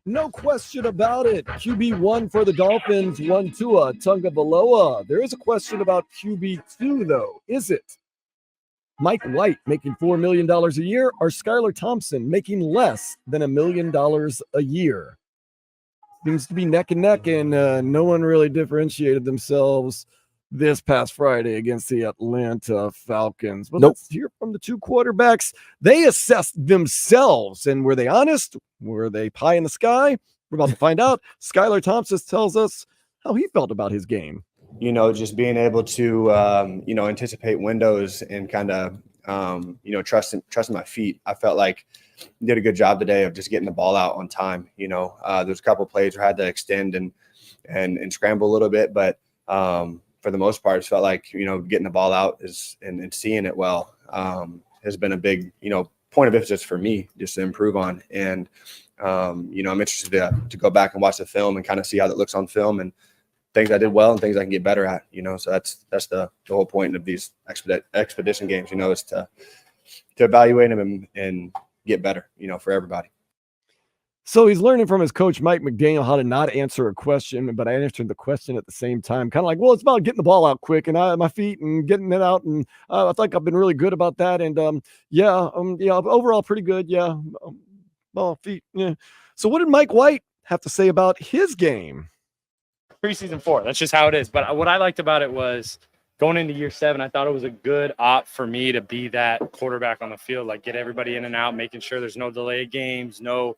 No question about it. QB1 for the Dolphins, one Tua Tagovailoa. There is a question about QB2, though. Is it Mike White making $4 million a year or Skylar Thompson making less than $1 million a year? Seems to be neck and neck, and no one really differentiated themselves this past Friday against the Atlanta Falcons. But let's hear from the two quarterbacks. They assessed themselves, and were they honest? Were they pie in the sky? We're about to find out. Skylar Thompson tells us how he felt about his game. Just being able to, anticipate windows and kind of, trusting my feet. I felt like I did a good job today of just getting the ball out on time. There's a couple of plays where I had to extend and scramble a little bit, but for the most part, it felt like, getting the ball out and seeing it well has been a big, point of emphasis for me just to improve on. And, I'm interested to go back and watch the film and kind of see how that looks on film and things I did well and things I can get better at, so that's the whole point of these expedition games, is to evaluate them and get better, for everybody. So he's learning from his coach, Mike McDaniel, how to not answer a question, but I answered the question at the same time. Kind of like, well, it's about getting the ball out quick and my feet and getting it out. And I think I've been really good about that. And overall pretty good. Yeah. Ball, feet. Yeah. So what did Mike White have to say about his game? Preseason 4. That's just how it is. But what I liked about it was going into year 7, I thought it was a good op for me to be that quarterback on the field, like get everybody in and out, making sure there's no delayed games, no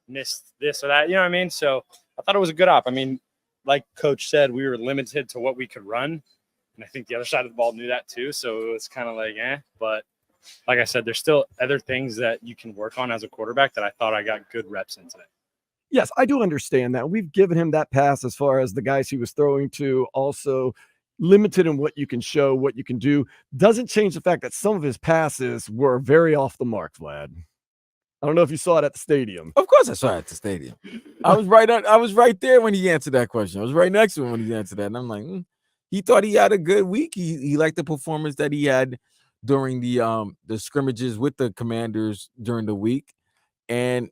missed this or that. You know what I mean? So I thought it was a good op. I mean, like Coach said, we were limited to what we could run. And I think the other side of the ball knew that too. So it was kind of like, But like I said, there's still other things that you can work on as a quarterback that I thought I got good reps in today. Yes, I do understand that. We've given him that pass as far as the guys he was throwing to, also limited in what you can show, what you can do. Doesn't change the fact that some of his passes were very off the mark, Vlad. I don't know if you saw it at the stadium. Of course I saw it at the stadium. I was right there when he answered that question. I was right next to him when he answered that. And I'm like, he thought he had a good week. He liked the performance that he had during the scrimmages with the Commanders during the week. And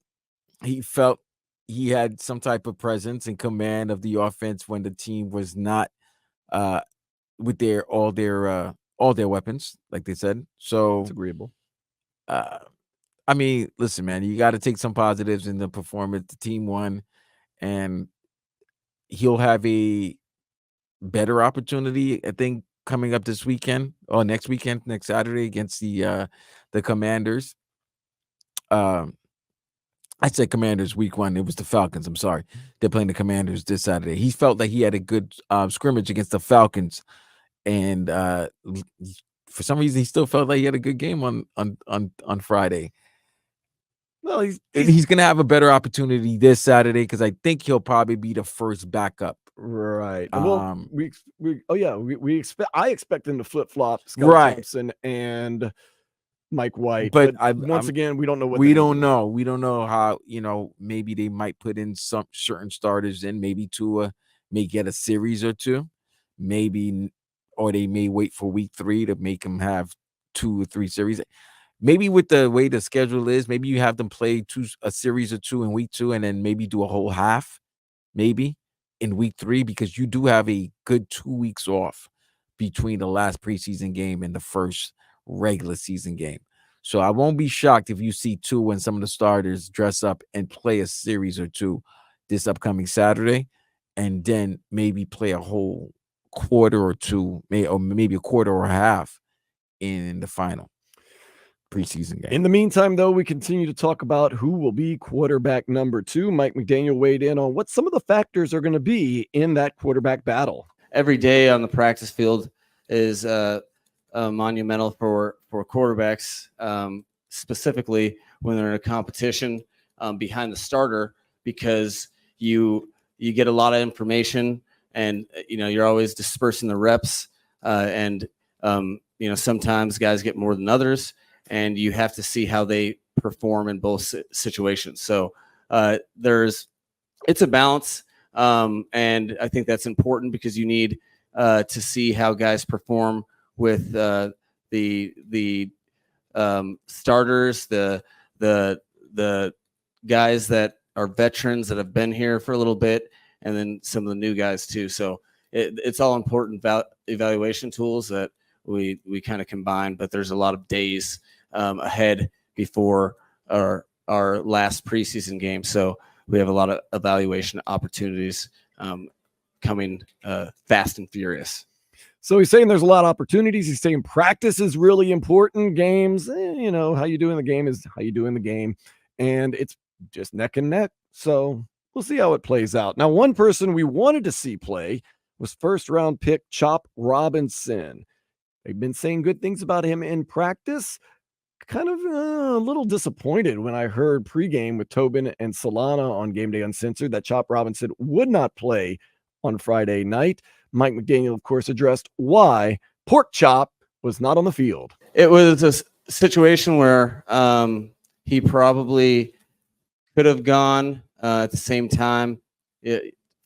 he felt he had some type of presence and command of the offense when the team was not with all their weapons, like they said. So it's agreeable. I mean, listen, man, you got to take some positives in the performance. The team won, and he'll have a better opportunity, I think, coming up this weekend or next Saturday against the Commanders. I said Commanders week 1. It was the Falcons. I'm sorry. They're playing the Commanders this Saturday. He felt like he had a good scrimmage against the Falcons. And for some reason, he still felt like he had a good game on Friday. Well, he's going to have a better opportunity this Saturday because I think he'll probably be the first backup. Right. Well, I expect him to flip-flop Scott Thompson and Mike White, but once again, we don't know what we don't know. We don't know how, maybe they might put in some certain starters in, maybe Tua may get a series or two, or they may wait for week 3 to make him have 2 or 3 series. Maybe with the way the schedule is, maybe you have them play a series or 2 in week 2 and then maybe do a whole half, maybe in week 3, because you do have a good 2 weeks off between the last preseason game and the first regular season game. So I won't be shocked if you see Tua and some of the starters dress up and play a series or 2 this upcoming Saturday, and then maybe play a whole quarter or 2, or maybe a quarter or a half in the final preseason game. In the meantime, though, we continue to talk about who will be quarterback number 2. Mike McDaniel weighed in on what some of the factors are going to be in that quarterback battle. Every day on the practice field is monumental for quarterbacks, specifically when they're in a competition behind the starter, because you get a lot of information and you're always dispersing the reps and sometimes guys get more than others, and you have to see how they perform in both situations. So it's a balance, and I think that's important because you need to see how guys perform with the starters, the guys that our veterans that have been here for a little bit, and then some of the new guys too. So it's all important evaluation tools that we kind of combine, but there's a lot of days ahead before our last preseason game. So we have a lot of evaluation opportunities coming fast and furious. So he's saying there's a lot of opportunities. He's saying practice is really important. Games, how you do in the game is how you do in the game. And it's just neck and neck. So we'll see how it plays out. Now, one person we wanted to see play was first-round pick Chop Robinson. They've been saying good things about him in practice. Kind of a little disappointed when I heard pregame with Tobin and Solana on Game Day Uncensored that Chop Robinson would not play on Friday night. Mike McDaniel, of course, addressed why Pork Chop was not on the field. It was a situation where he probably could have gone at the same time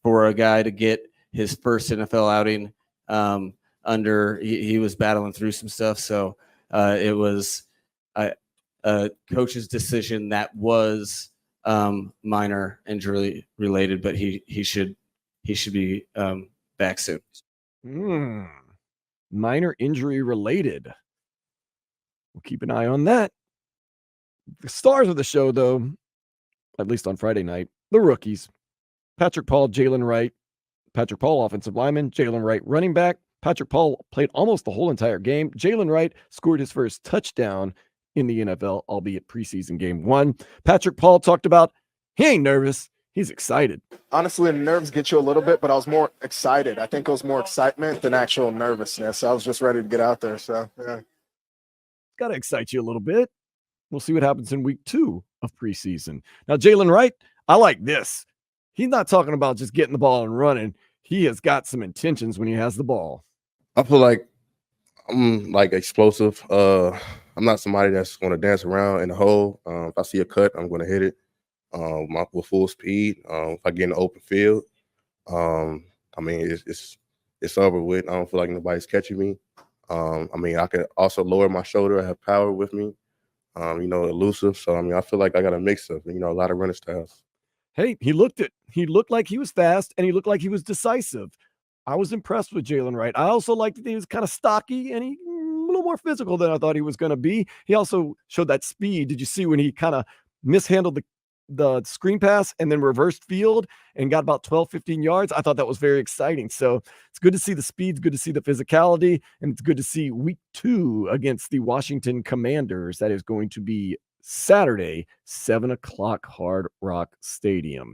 for a guy to get his first NFL outing. He was battling through some stuff, so it was a coach's decision that was minor injury related, but he should be back soon. Minor injury related. We'll keep an eye on that. The stars of the show, though, at least on Friday night, the rookies. Patrick Paul, Jalen Wright. Patrick Paul, offensive lineman. Jalen Wright, running back. Patrick Paul played almost the whole entire game. Jalen Wright scored his first touchdown in the NFL, albeit preseason game 1. Patrick Paul talked about he ain't nervous. He's excited. Honestly, the nerves get you a little bit, but I was more excited. I think it was more excitement than actual nervousness. I was just ready to get out there. So, yeah. Got to excite you a little bit. We'll see what happens in week 2 of preseason. Now, Jalen Wright, I like this. He's not talking about just getting the ball and running. He has got some intentions when he has the ball. I feel like I'm like explosive. I'm not somebody that's going to dance around in the hole. If I see a cut, I'm going to hit it with full speed. If I get in the open field, it's over with. I don't feel like nobody's catching me. I can also lower my shoulder. I have power with me. Elusive. So I feel like I got a mix of a lot of running styles. Hey, he looked like he was fast, and he looked like he was decisive. I was impressed with Jalen Wright. I also liked that he was kind of stocky and a little more physical than I thought he was going to be. He also showed that speed. Did you see when he kind of mishandled the screen pass and then reversed field and got about 12, 15 yards? I thought that was very exciting. So it's good to see the speed, it's good to see the physicality, and it's good to see week 2 against the Washington Commanders. That is going to be Saturday, 7 o'clock, Hard Rock Stadium.